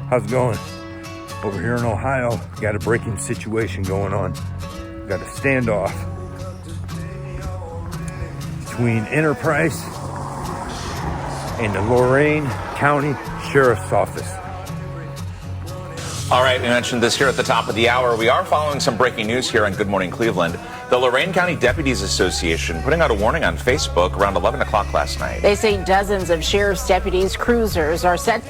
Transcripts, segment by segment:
How's it going? Over here in Ohio, got a breaking situation going on. Got a standoff between Enterprise and the Lorain County Sheriff's Office. All right, we mentioned this here at the top of the hour. We are following some breaking news here on Good Morning Cleveland. The Lorain County Deputies Association putting out a warning on Facebook around 11 o'clock last night. They say dozens of sheriff's deputies' cruisers are set.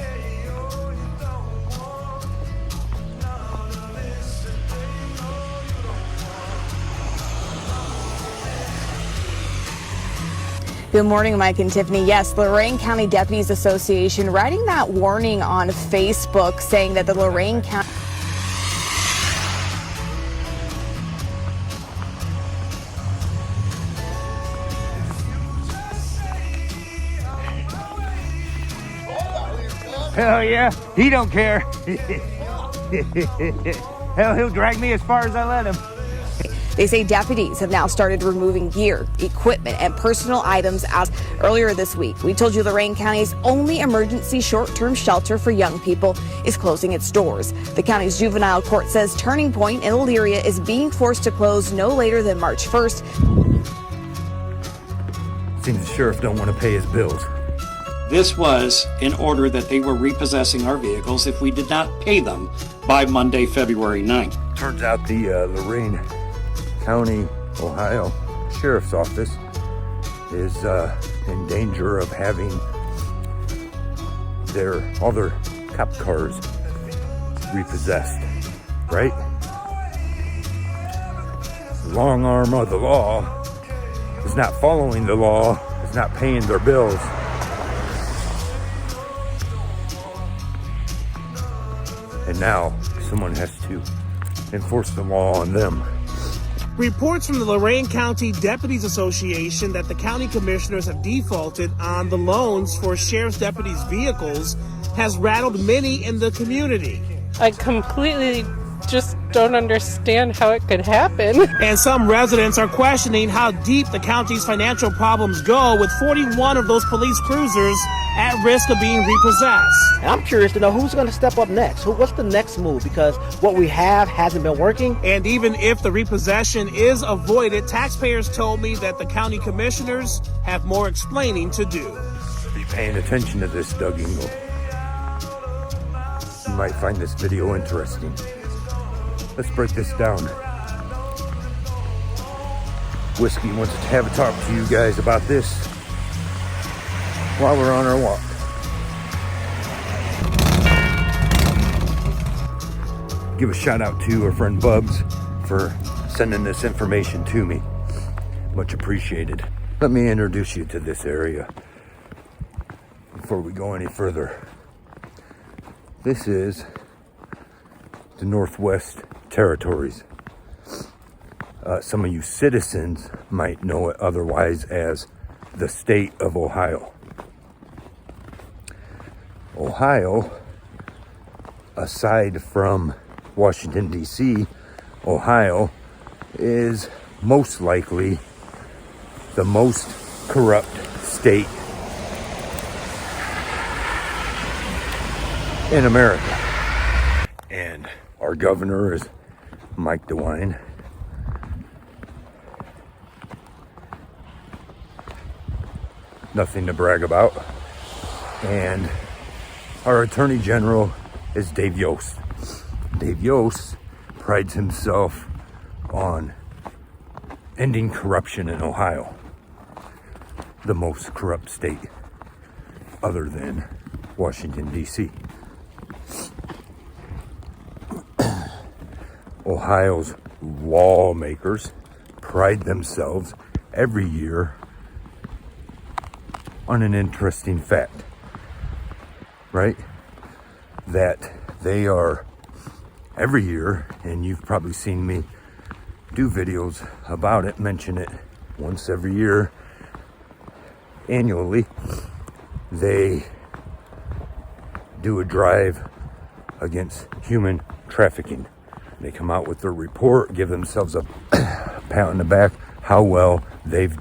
Good morning, Mike and Tiffany. Yes, Lorain County Deputies Association writing that warning on Facebook, saying that the Lorain County... Hell yeah, he don't care. Hell, he'll drag me as far as I let him. They say deputies have now started removing gear, equipment, and personal items out. Earlier this week, we told you Lorain County's only emergency short-term shelter for young people is closing its doors. The county's juvenile court says Turning Point in Elyria is being forced to close no later than March 1st. Seems the sheriff don't want to pay his bills. This was in order that they were repossessing our vehicles if we did not pay them by Monday, February 9th. Turns out the Lorain County Ohio Sheriff's Office is in danger of having all their cop cars repossessed, right? The long arm of the law is not following the law, is not paying their bills. And now someone has to enforce the law on them. Reports from the Lorain County Deputies Association that the county commissioners have defaulted on the loans for sheriff's deputies' vehicles has rattled many in the community. I completely just don't understand how it could happen. And some residents are questioning how deep the county's financial problems go, with 41 of those police cruisers at risk of being repossessed. And I'm curious to know who's going to step up next. What's the next move? Because what we have hasn't been working. And even if the repossession is avoided, taxpayers told me that the county commissioners have more explaining to do. Be paying attention to this, Doug Engel. You might find this video interesting. Let's break this down. Whiskey wants to have a talk to you guys about this while we're on our walk. Give a shout out to our friend Bubs for sending this information to me. Much appreciated. Let me introduce you to this area before we go any further. This is the Northwest Territories. Some of you citizens might know it otherwise as the state of Ohio. Ohio, aside from Washington, D.C., Ohio is most likely the most corrupt state in America. And our governor is Mike DeWine. Nothing to brag about. And our attorney general is Dave Yost. Dave Yost prides himself on ending corruption in Ohio, the most corrupt state other than Washington, D.C. Ohio's lawmakers pride themselves every year on an interesting fact, right? That they are every year, and you've probably seen me do videos about it, mention it once every year, annually, they do a drive against human trafficking. They come out with their report, give themselves a pat on the back, how well they've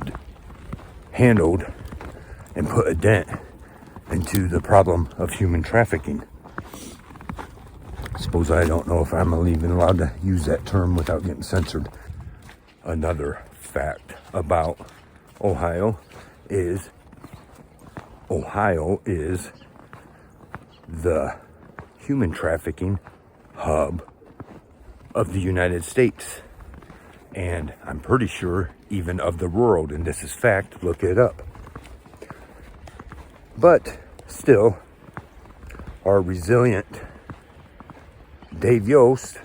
handled and put a dent into the problem of human trafficking. suppose I don't know if I'm even allowed to use that term without getting censored. Another fact about Ohio is the human trafficking hub of the United States. And I'm pretty sure even of the world, and this is fact, look it up. But still, our resilient Dave Yost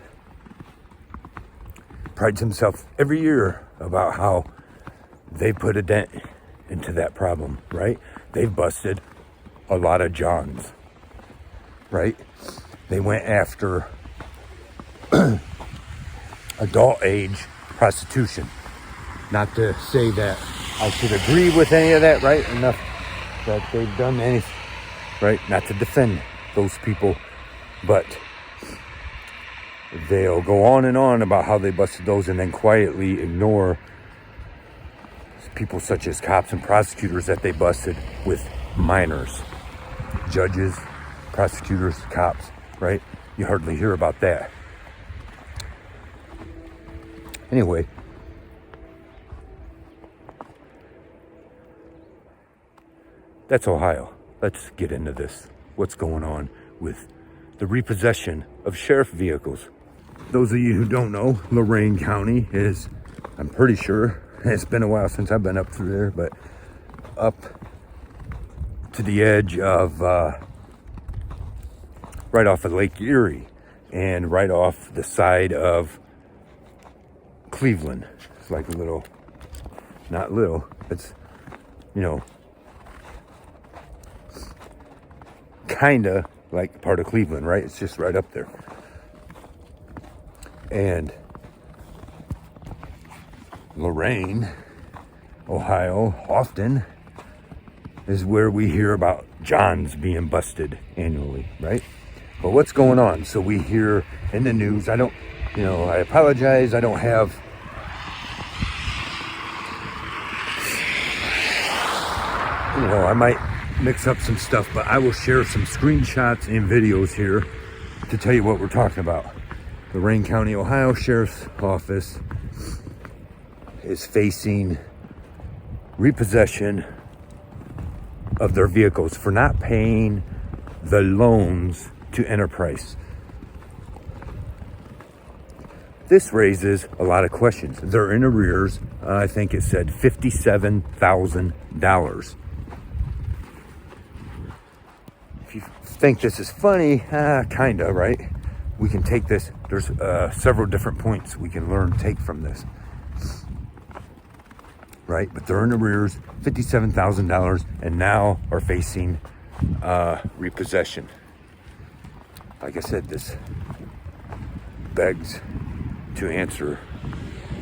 prides himself every year about how they put a dent into that problem, right? They've busted a lot of Johns, right? They went after adult age prostitution. Not to say that I should agree with any of that, right? Enough that they've done anything, right? Not to defend those people, but they'll go on and on about how they busted those and then quietly ignore people such as cops and prosecutors that they busted with minors. Judges, prosecutors, cops, right? You hardly hear about that. Anyway, that's Ohio. Let's get into this. What's going on with the repossession of sheriff vehicles? Those of you who don't know, Lorain County is, I'm pretty sure, it's been a while since I've been up through there, but up to the edge of, right off of Lake Erie and right off the side of Cleveland. It's like a little, not little, it's, you know, kind of like part of Cleveland, right? It's just right up there. And Lorain, Ohio, often is where we hear about Johns being busted annually, right? But what's going on? So we hear in the news, I apologize, I don't have I might mix up some stuff, but I will share some screenshots and videos here to tell you what we're talking about. The Lorain County Ohio Sheriff's Office is facing repossession of their vehicles for not paying the loans to Enterprise. This raises a lot of questions. They're in arrears. I think it said $57,000. If you think this is funny, kind of, right? We can take this. There's several different points we can take from this. Right? But they're in arrears, $57,000, and now are facing repossession. Like I said, this begs to answer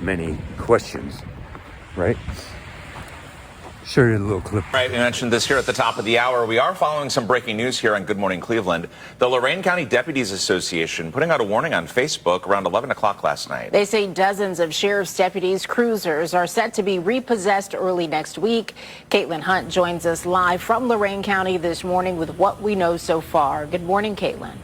many questions, right? Show you a little clip. All right, we mentioned this here at the top of the hour. We are following some breaking news here on Good Morning Cleveland. The Lorain County Deputies Association putting out a warning on Facebook around 11 o'clock last night. They say dozens of sheriff's deputies' cruisers are set to be repossessed early next week. Caitlin Hunt joins us live from Lorain County this morning with what we know so far. Good morning, Caitlin.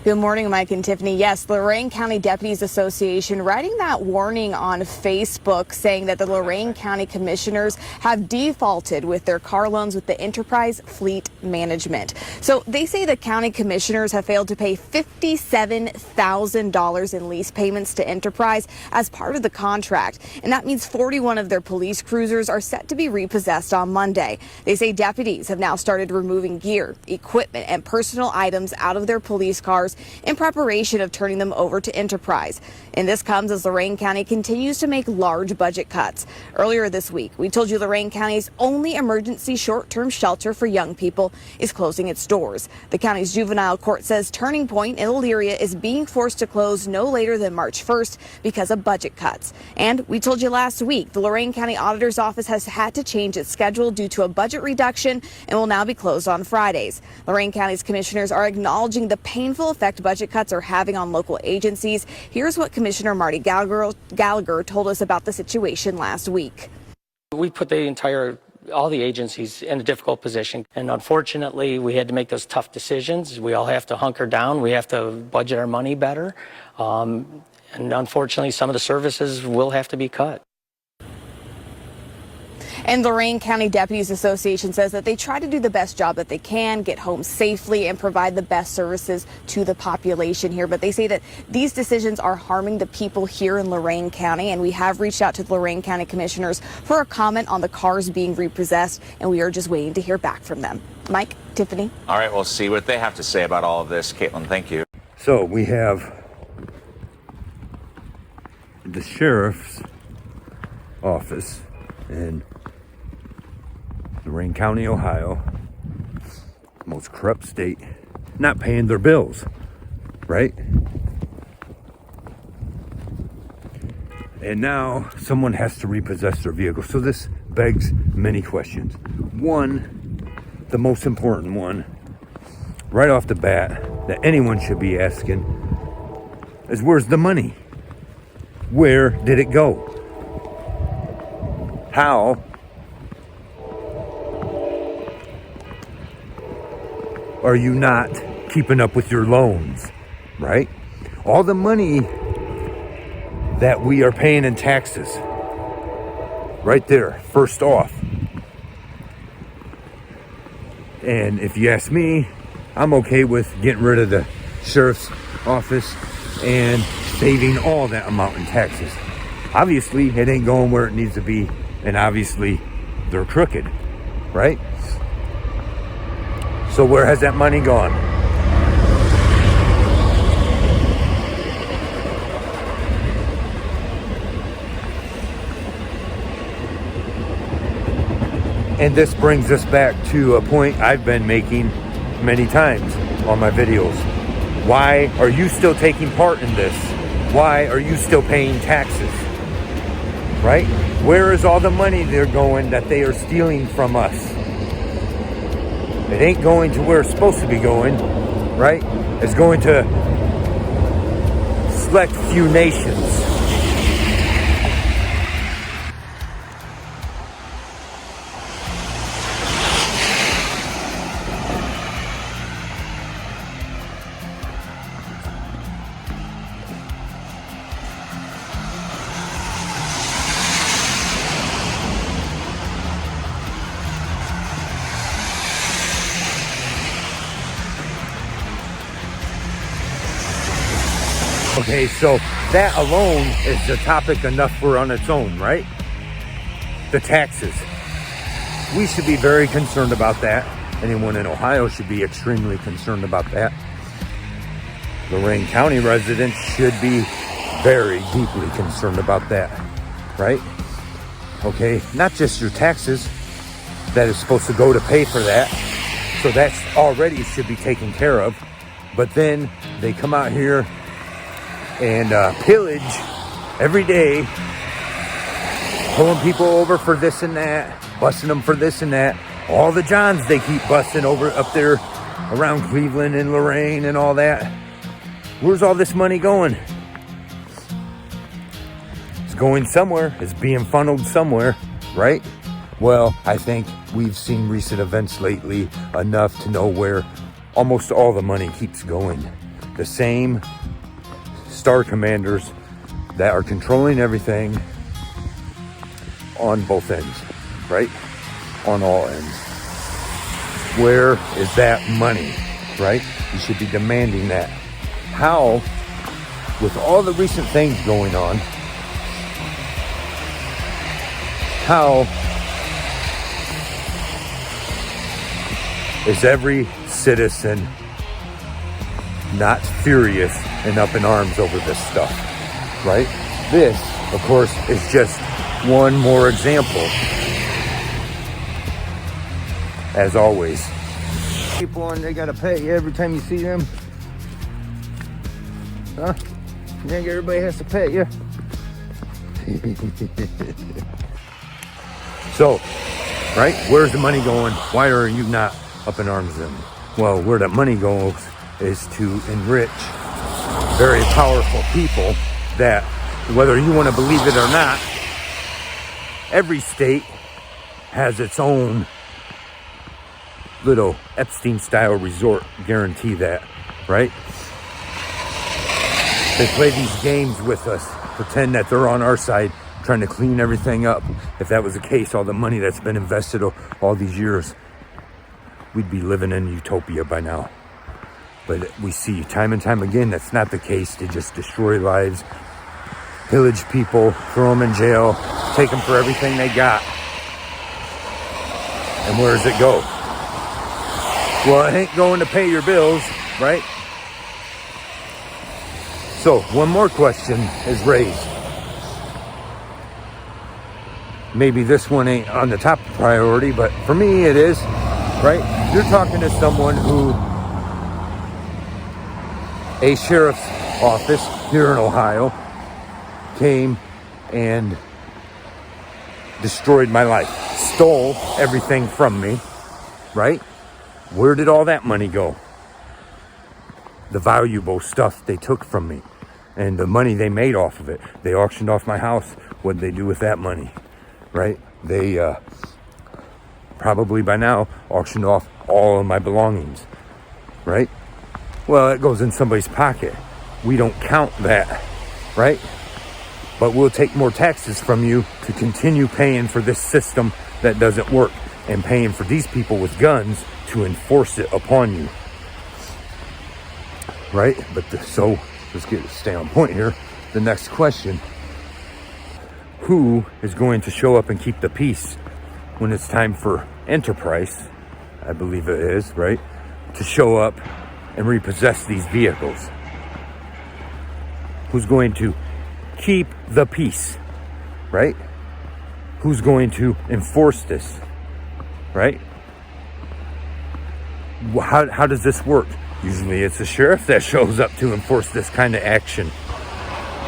Good morning, Mike and Tiffany. Yes, the Lorain County Deputies Association writing that warning on Facebook saying that the Lorain County Commissioners have defaulted with their car loans with the Enterprise Fleet Management. So they say the county commissioners have failed to pay $57,000 in lease payments to Enterprise as part of the contract. And that means 41 of their police cruisers are set to be repossessed on Monday. They say deputies have now started removing gear, equipment, and personal items out of their police cars in preparation of turning them over to Enterprise. And this comes as Lorain County continues to make large budget cuts. Earlier this week, we told you Lorain County's only emergency short-term shelter for young people is closing its doors. The county's juvenile court says Turning Point in Elyria is being forced to close no later than March 1st because of budget cuts. And we told you last week, the Lorain County Auditor's Office has had to change its schedule due to a budget reduction and will now be closed on Fridays. Lorain County's commissioners are acknowledging the painful effect budget cuts are having on local agencies. Here's what Commissioner Marty Gallagher told us about the situation last week. We put the entire all the agencies in a difficult position. And unfortunately, we had to make those tough decisions. We all have to hunker down. We have to budget our money better. And unfortunately, some of the services will have to be cut. And Lorain County Deputies Association says that they try to do the best job that they can, get home safely, and provide the best services to the population here. But they say that these decisions are harming the people here in Lorain County. And we have reached out to the Lorain County commissioners for a comment on the cars being repossessed, and we are just waiting to hear back from them. Mike, Tiffany. All right, we'll see what they have to say about all of this. Caitlin, thank you. So we have the sheriff's office in Lorain County, Ohio, most corrupt state, not paying their bills, right? And now someone has to repossess their vehicle. So this begs many questions. One, the most important one, right off the bat, that anyone should be asking is, where's the money? Where did it go? How are you not keeping up with your loans, right? All the money that we are paying in taxes, right there, first off. And if you ask me, I'm okay with getting rid of the sheriff's office and saving all that amount in taxes. Obviously, it ain't going where it needs to be, and obviously, they're crooked, right? So where has that money gone? And this brings us back to a point I've been making many times on my videos. Why are you still taking part in this? Why are you still paying taxes? Right? Where is all the money they're going that they are stealing from us? It ain't going to where it's supposed to be going, right? It's going to select few nations. Okay, so that alone is the topic enough for on its own, right? The taxes. We should be very concerned about that. Anyone in Ohio should be extremely concerned about that. Lorain County residents should be very deeply concerned about that, right? Okay, not just your taxes that is supposed to go to pay for that. So that's already should be taken care of. But then they come out here and pillage every day, pulling people over for this and that, busting them for this and that. All the Johns they keep busting over up there around Cleveland and Lorain and all that. Where's all this money going? It's going somewhere. It's being funneled somewhere, right? Well, I think we've seen recent events lately enough to know where almost all the money keeps going. The same star commanders that are controlling everything on both ends, right? On all ends. Where is that money, right? You should be demanding that. How, with all the recent things going on, how is every citizen not furious and up in arms over this stuff, right? This, of course, is just one more example. As always. People and they gotta pay you every time you see them. Huh? You think everybody has to pay you? So, right? Where's the money going? Why are you not up in arms then? Well, where the money goes is to enrich very powerful people that, whether you want to believe it or not, every state has its own little Epstein-style resort. Guarantee that, right? They play these games with us, pretend that they're on our side, trying to clean everything up. If that was the case, all the money that's been invested all these years, we'd be living in utopia by now. But we see time and time again that's not the case. They just destroy lives, pillage people, throw them in jail, take them for everything they got. And where does it go? Well, it ain't going to pay your bills, right? So, one more question is raised. Maybe this one ain't on the top priority, but for me it is, right? You're talking to someone who, a sheriff's office here in Ohio, came and destroyed my life, stole everything from me, right? Where did all that money go? The valuable stuff they took from me and the money they made off of it. They auctioned off my house. What did they do with that money, right? They probably by now auctioned off all of my belongings, right? Well, it goes in somebody's pocket. We don't count that, right? But we'll take more taxes from you to continue paying for this system that doesn't work and paying for these people with guns to enforce it upon you, right? But so let's stay on point here. The next question: who is going to show up and keep the peace when it's time for Enterprise, I believe it is, right, to show up and repossess these vehicles? Who's going to keep the peace, right? Who's going to enforce this, right? How does this work? Usually it's the sheriff that shows up to enforce this kind of action,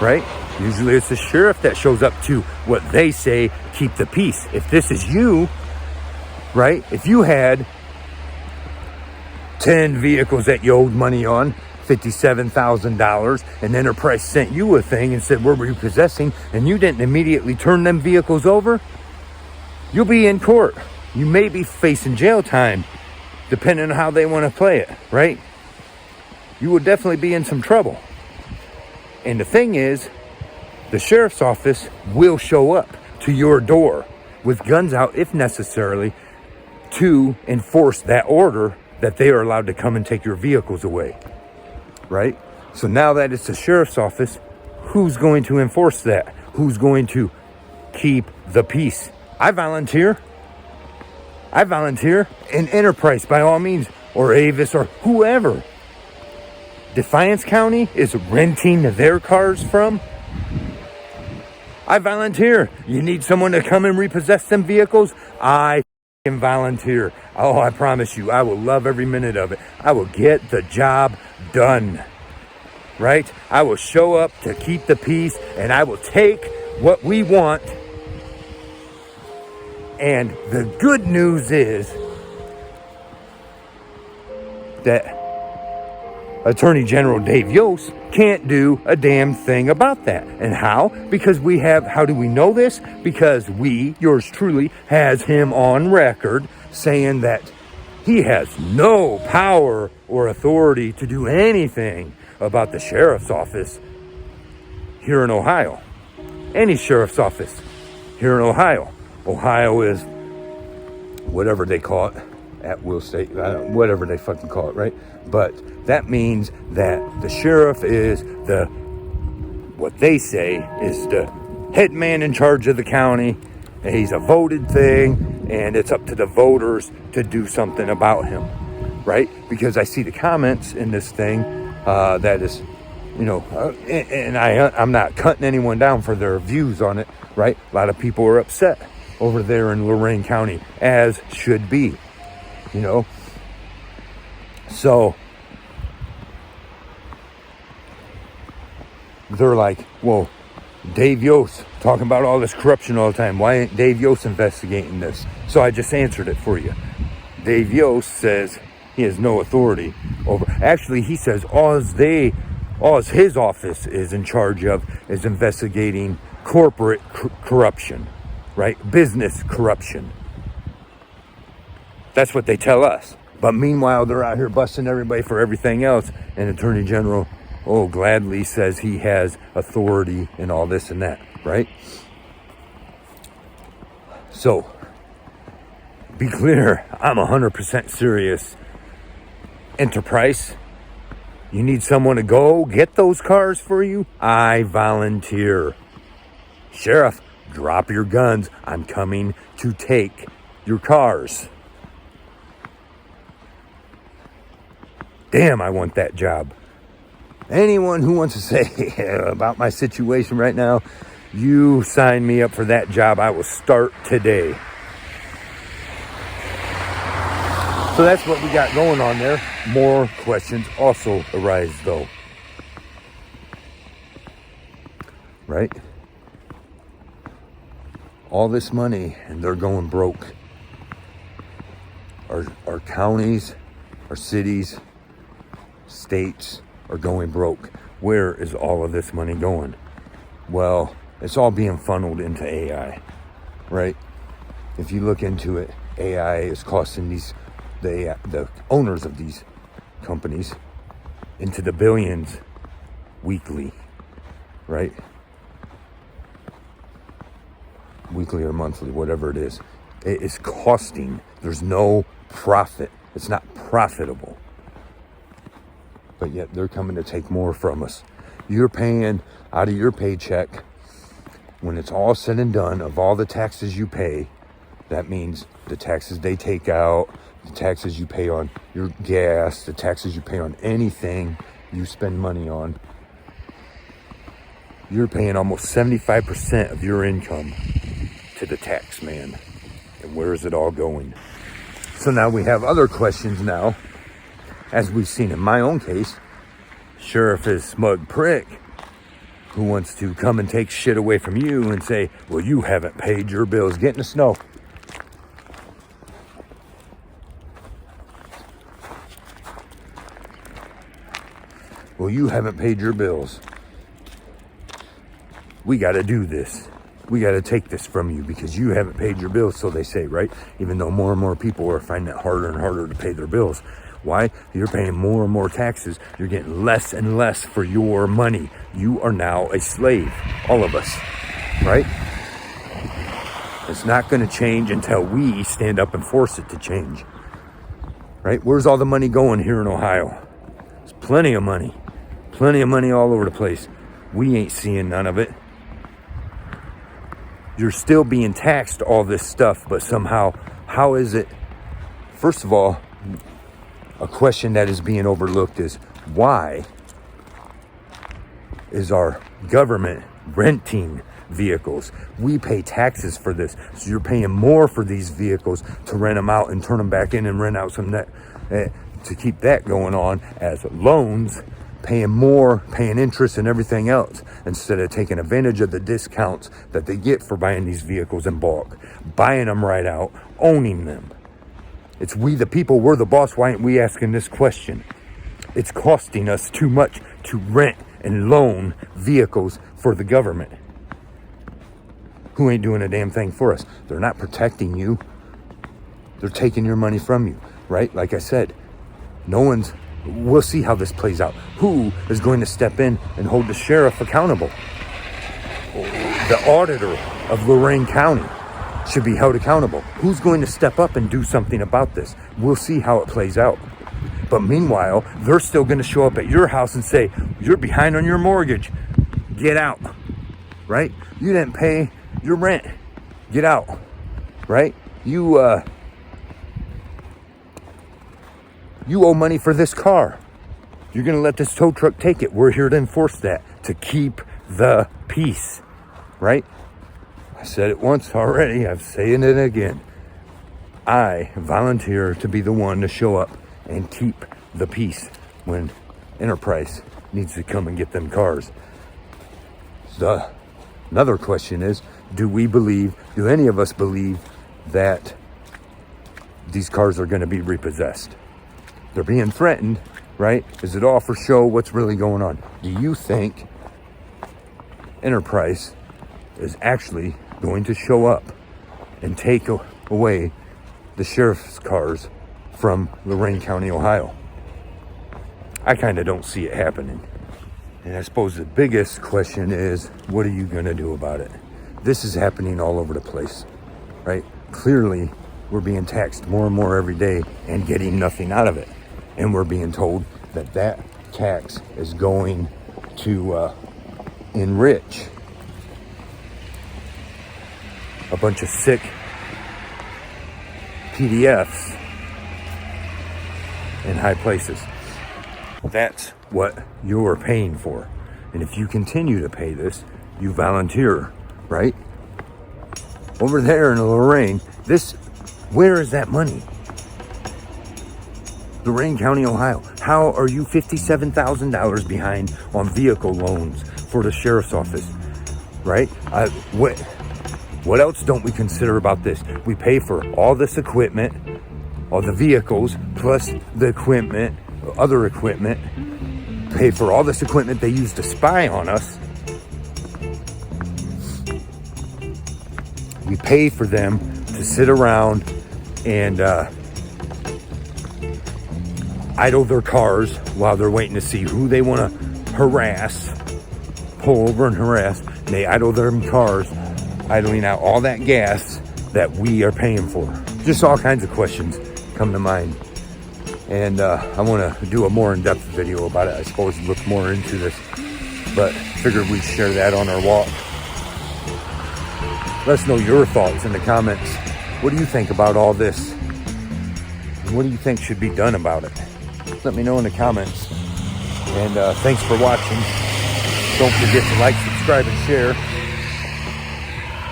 right? Usually it's the sheriff that shows up to what they say, keep the peace. If this is you, right? If you had 10 vehicles that you owed money on, $57,000, and Enterprise sent you a thing and said, we're repossessing, and you didn't immediately turn them vehicles over, you'll be in court. You may be facing jail time, depending on how they want to play it, right? You would definitely be in some trouble. And the thing is, the sheriff's office will show up to your door with guns out, if necessary, to enforce that order that they are allowed to come and take your vehicles away, right? So now that it's the sheriff's office, who's going to enforce that? Who's going to keep the peace? I volunteer in Enterprise, by all means, or Avis, or whoever Defiance County is renting their cars from. I volunteer. You need someone to come and repossess them vehicles? I can volunteer. Oh, I promise you, I will love every minute of it. I will get the job done, right? I will show up to keep the peace, and I will take what we want. And the good news is that Attorney General Dave Yost can't do a damn thing about that. And how? Because how do we know this? Because yours truly, has him on record saying that he has no power or authority to do anything about the sheriff's office here in Ohio. Any sheriff's office here in Ohio. Ohio is whatever they call it, at will state, whatever they fucking call it, right? But that means that the sheriff is what they say is the head man in charge of the county. And he's a voted thing, and it's up to the voters to do something about him, right? Because I see the comments in this thing that is, and I'm not cutting anyone down for their views on it, right? A lot of people are upset over there in Lorain County, as should be, So they're like, well, Dave Yost talking about all this corruption all the time. Why ain't Dave Yost investigating this? So I just answered it for you. Dave Yost says he has no authority over. Actually, he says all his office is in charge of is investigating corporate corruption, right? Business corruption, That's what they tell us. But meanwhile, they're out here busting everybody for everything else. And Attorney General, gladly says he has authority and all this and that, right? So, be clear, I'm 100% serious. Enterprise, you need someone to go get those cars for you? I volunteer. Sheriff, drop your guns. I'm coming to take your cars. Damn, I want that job. Anyone who wants to say about my situation right now, you sign me up for that job. I will start today. So that's what we got going on there. More questions also arise, though. Right? All this money, and they're going broke. Our counties, our cities, states are going broke. Where is all of this money going? Well, it's all being funneled into AI, right? If you look into it, AI is costing the owners of these companies into the billions weekly, right? Weekly or monthly, whatever it is. It is costing. There's no profit. It's not profitable. But yet they're coming to take more from us. You're paying out of your paycheck, when it's all said and done, of all the taxes you pay, that means the taxes they take out, the taxes you pay on your gas, the taxes you pay on anything you spend money on. You're paying almost 75% of your income to the tax man. And where is it all going? So now we have other questions now. As we've seen in my own case, sheriff is smug prick who wants to come and take shit away from you and say, well, you haven't paid your bills. Get in the snow. Well, you haven't paid your bills. We got to do this. We got to take this from you because you haven't paid your bills, so they say, right? Even though more and more people are finding it harder and harder to pay their bills. Why? You're paying more and more taxes. You're getting less and less for your money. You are now a slave. All of us, right? It's not going to change until we stand up and force it to change, right? Where's all the money going here in Ohio? There's plenty of money. Plenty of money all over the place. We ain't seeing none of it. You're still being taxed all this stuff, but somehow, how is it? First of all, a question that is being overlooked is, why is our government renting vehicles? We pay taxes for this. So you're paying more for these vehicles to rent them out and turn them back in and rent out some that to keep that going on as loans, paying more, paying interest and everything else, instead of taking advantage of the discounts that they get for buying these vehicles in bulk, buying them right out, owning them. It's we the people, we're the boss. Why aren't we asking this question? It's costing us too much to rent and loan vehicles for the government, who ain't doing a damn thing for us. They're not protecting you. They're taking your money from you, right? Like I said, we'll see how this plays out. Who is going to step in and hold the sheriff accountable? The auditor of Lorain County should be held accountable. Who's going to step up and do something about this? We'll see how it plays out. But meanwhile, they're still going to show up at your house and say, you're behind on your mortgage. Get out, right? You didn't pay your rent. Get out, right? You owe money for this car. You're going to let this tow truck take it. We're here to enforce that, to keep the peace, right? I said it once already. I'm saying it again. I volunteer to be the one to show up and keep the peace when Enterprise needs to come and get them cars. Another question is, do any of us believe that these cars are going to be repossessed? They're being threatened, right? Is it all for show? What's really going on? Do you think Enterprise is actually going to show up and take away the sheriff's cars from Lorain County, Ohio. I kind of don't see it happening. And I suppose the biggest question is, what are you going to do about it? This is happening all over the place, right? Clearly, we're being taxed more and more every day and getting nothing out of it. And we're being told that that tax is going to enrich a bunch of sick PDFs in high places. That's what you're paying for. And if you continue to pay this, you volunteer, right? Over there in Lorain, where is that money? Lorain County, Ohio. How are you $57,000 behind on vehicle loans for the sheriff's office, right? What else don't we consider about this? We pay for all this equipment, all the vehicles, plus the equipment, other equipment, pay for all this equipment they use to spy on us. We pay for them to sit around and idle their cars while they're waiting to see who they want to harass, pull over and harass. And they idle their cars, idling out all that gas that we are paying for. Just all kinds of questions come to mind. And I want to do a more in-depth video about it. I suppose look more into this, but figured we'd share that on our walk. Let us know your thoughts in the comments. What do you think about all this? And what do you think should be done about it? Let me know in the comments. And thanks for watching. Don't forget to like, subscribe, and share.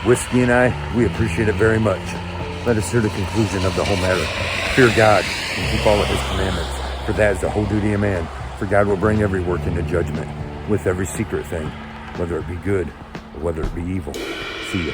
Whiskey and I, we appreciate it very much. Let us hear the conclusion of the whole matter. Fear God and keep all of his commandments, for that is the whole duty of man. For God will bring every work into judgment with every secret thing, whether it be good or whether it be evil. See ya.